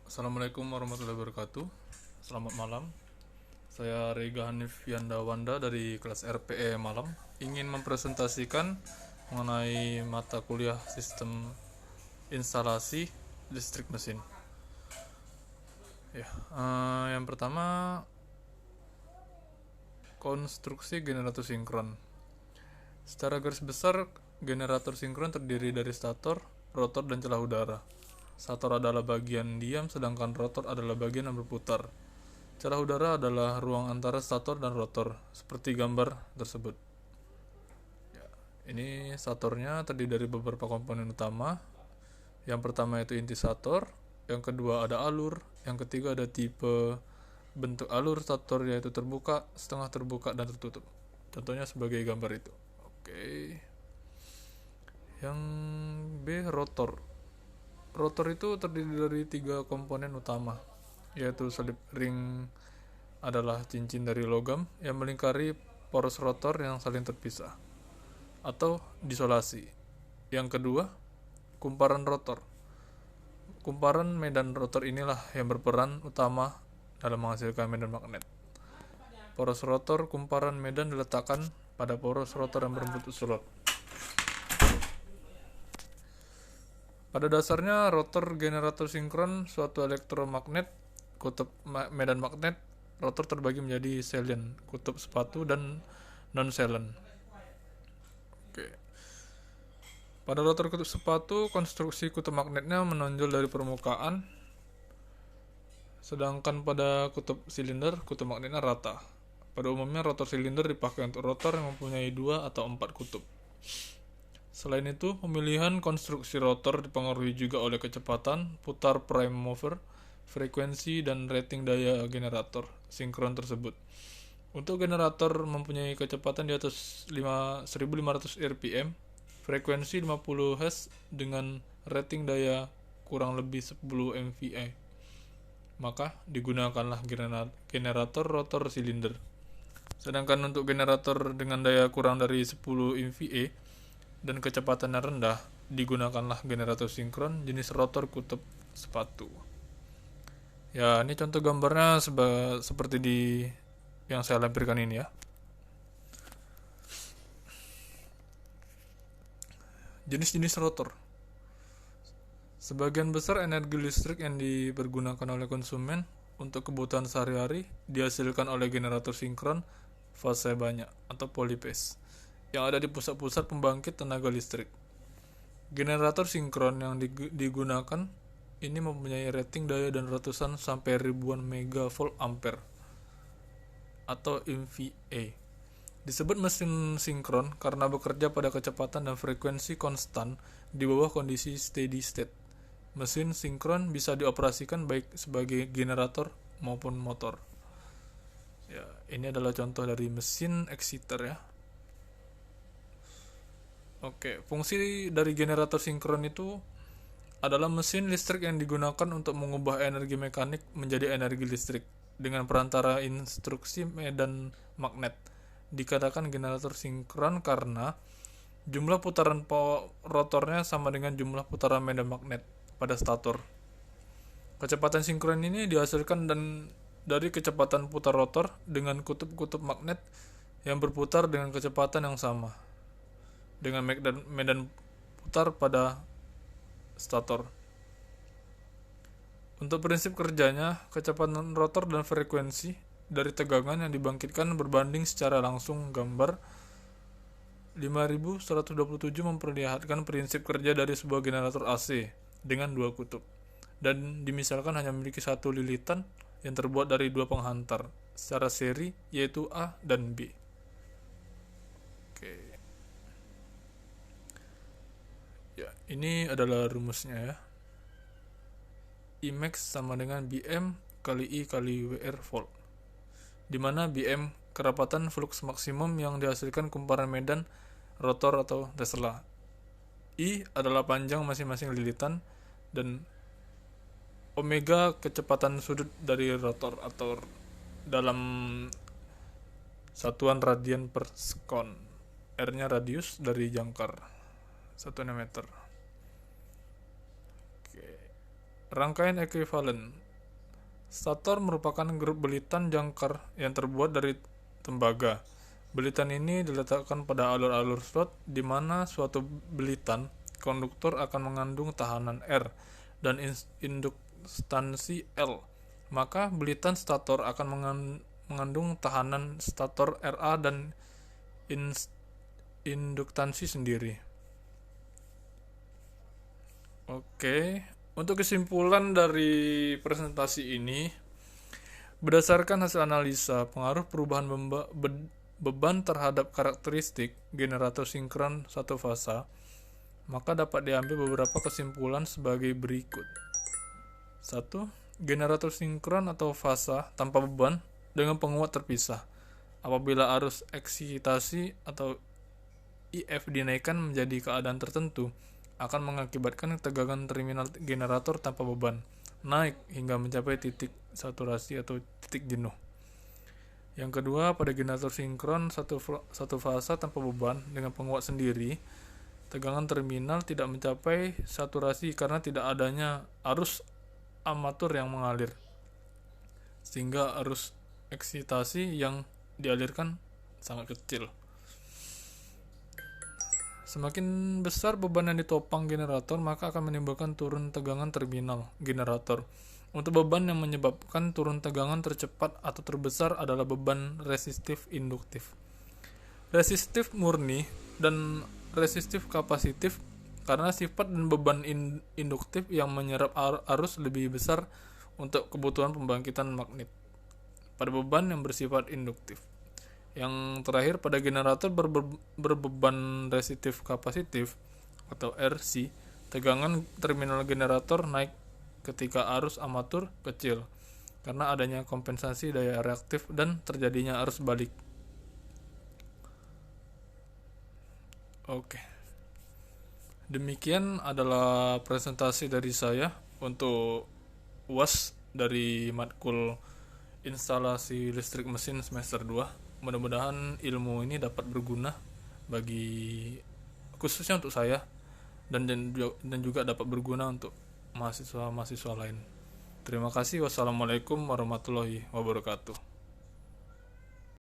Assalamualaikum warahmatullahi wabarakatuh. Selamat malam. Saya Rega Hanif Yandawanda dari kelas RPE Malam ingin mempresentasikan mengenai mata kuliah sistem instalasi listrik mesin. Yang pertama, konstruksi generator sinkron. Secara garis besar, generator sinkron terdiri dari stator, rotor, dan celah udara. Stator adalah bagian diam, sedangkan rotor adalah bagian yang berputar. Celah udara adalah ruang antara stator dan rotor, seperti gambar tersebut. Ini statornya terdiri dari beberapa komponen utama. Yang pertama itu inti stator, yang kedua ada alur, yang ketiga ada tipe bentuk alur stator, yaitu terbuka, setengah terbuka, dan tertutup. Contohnya sebagai gambar itu. Oke. Yang B, rotor. Rotor itu terdiri dari 3 komponen utama, yaitu selip ring adalah cincin dari logam yang melingkari poros rotor yang saling terpisah, atau disolasi. Yang kedua, kumparan rotor. Kumparan medan rotor inilah yang berperan utama dalam menghasilkan medan magnet. Poros rotor kumparan medan diletakkan pada poros rotor yang berbentuk slot. Pada dasarnya, rotor generator sinkron suatu elektromagnet kutub medan magnet. Rotor terbagi menjadi salient, kutub sepatu, dan non-salient. Oke. Pada rotor kutub sepatu, konstruksi kutub magnetnya menonjol dari permukaan, sedangkan pada kutub silinder, kutub magnetnya rata. Pada umumnya, rotor silinder dipakai untuk rotor yang mempunyai 2 atau 4 kutub. Selain itu, pemilihan konstruksi rotor dipengaruhi juga oleh kecepatan putar prime mover, frekuensi, dan rating daya generator sinkron tersebut. Untuk generator mempunyai kecepatan di atas 1500 rpm, frekuensi 50 Hz dengan rating daya kurang lebih 10 MVA, maka digunakanlah generator rotor silinder. Sedangkan untuk generator dengan daya kurang dari 10 MVA dan kecepatannya rendah, digunakanlah generator sinkron jenis rotor kutub sepatu. Ya, ini contoh gambarnya seperti di yang saya lampirkan ini ya. Jenis-jenis rotor. Sebagian besar energi listrik yang dipergunakan oleh konsumen untuk kebutuhan sehari-hari dihasilkan oleh generator sinkron fase banyak atau polyphase yang ada di pusat-pusat pembangkit tenaga listrik. Generator sinkron yang digunakan ini mempunyai rating daya dan ratusan sampai ribuan megavolt ampere atau MVA. Disebut mesin sinkron karena bekerja pada kecepatan dan frekuensi konstan di bawah kondisi steady state. Mesin sinkron bisa dioperasikan baik sebagai generator maupun motor. Ya, ini adalah contoh dari mesin exciter ya. Oke, fungsi dari generator sinkron itu adalah mesin listrik yang digunakan untuk mengubah energi mekanik menjadi energi listrik dengan perantara instruksi medan magnet. Dikatakan generator sinkron karena jumlah putaran rotornya sama dengan jumlah putaran medan magnet pada stator. Kecepatan sinkron ini dihasilkan dari kecepatan putar rotor dengan kutub-kutub magnet yang berputar dengan kecepatan yang sama dengan medan putar pada stator. Untuk prinsip kerjanya, kecepatan rotor dan frekuensi dari tegangan yang dibangkitkan berbanding secara langsung. Gambar 5127 memperlihatkan prinsip kerja dari sebuah generator AC dengan 2 kutub dan dimisalkan hanya memiliki 1 lilitan yang terbuat dari 2 penghantar secara seri, yaitu A dan B. Oke. Ya, ini adalah rumusnya ya. Imax sama dengan Bm kali I kali WR volt, di mana Bm kerapatan flux maksimum yang dihasilkan kumparan medan rotor atau Tesla. I adalah panjang masing-masing lilitan, dan omega kecepatan sudut dari rotor atau dalam satuan radian per sekon. R-nya radius dari jangkar 1 meter. Oke. Rangkaian ekuivalen. Stator merupakan grup belitan jangkar yang terbuat dari tembaga. Belitan ini diletakkan pada alur-alur slot di mana suatu belitan konduktor akan mengandung tahanan R dan induktansi L. Maka belitan stator akan mengandung tahanan stator Ra dan induktansi sendiri. Oke, untuk kesimpulan dari presentasi ini, berdasarkan hasil analisa pengaruh perubahan beban terhadap karakteristik generator sinkron satu fasa, maka dapat diambil beberapa kesimpulan sebagai berikut. 1. Generator sinkron atau fasa tanpa beban dengan penguat terpisah. Apabila arus eksitasi atau IF dinaikkan menjadi keadaan tertentu, akan mengakibatkan tegangan terminal generator tanpa beban naik hingga mencapai titik saturasi atau titik jenuh. Yang kedua, pada generator sinkron satu fasa tanpa beban dengan penguat sendiri, tegangan terminal tidak mencapai saturasi karena tidak adanya arus armatur yang mengalir, sehingga arus eksitasi yang dialirkan sangat kecil. Semakin besar beban yang ditopang generator, maka akan menimbulkan turun tegangan terminal generator. Untuk beban yang menyebabkan turun tegangan tercepat atau terbesar adalah beban resistif induktif. Resistif murni dan resistif kapasitif karena sifat dan beban induktif yang menyerap arus lebih besar untuk kebutuhan pembangkitan magnet pada beban yang bersifat induktif. Yang terakhir, pada generator berbeban resistif kapasitif atau RC, tegangan terminal generator naik ketika arus armatur kecil karena adanya kompensasi daya reaktif dan terjadinya arus balik. Oke. Demikian adalah presentasi dari saya untuk UAS dari matkul instalasi listrik mesin semester 2. Mudah-mudahan ilmu ini dapat berguna bagi khususnya untuk saya dan juga dapat berguna untuk mahasiswa-mahasiswa lain. Terima kasih. Wassalamualaikum warahmatullahi wabarakatuh.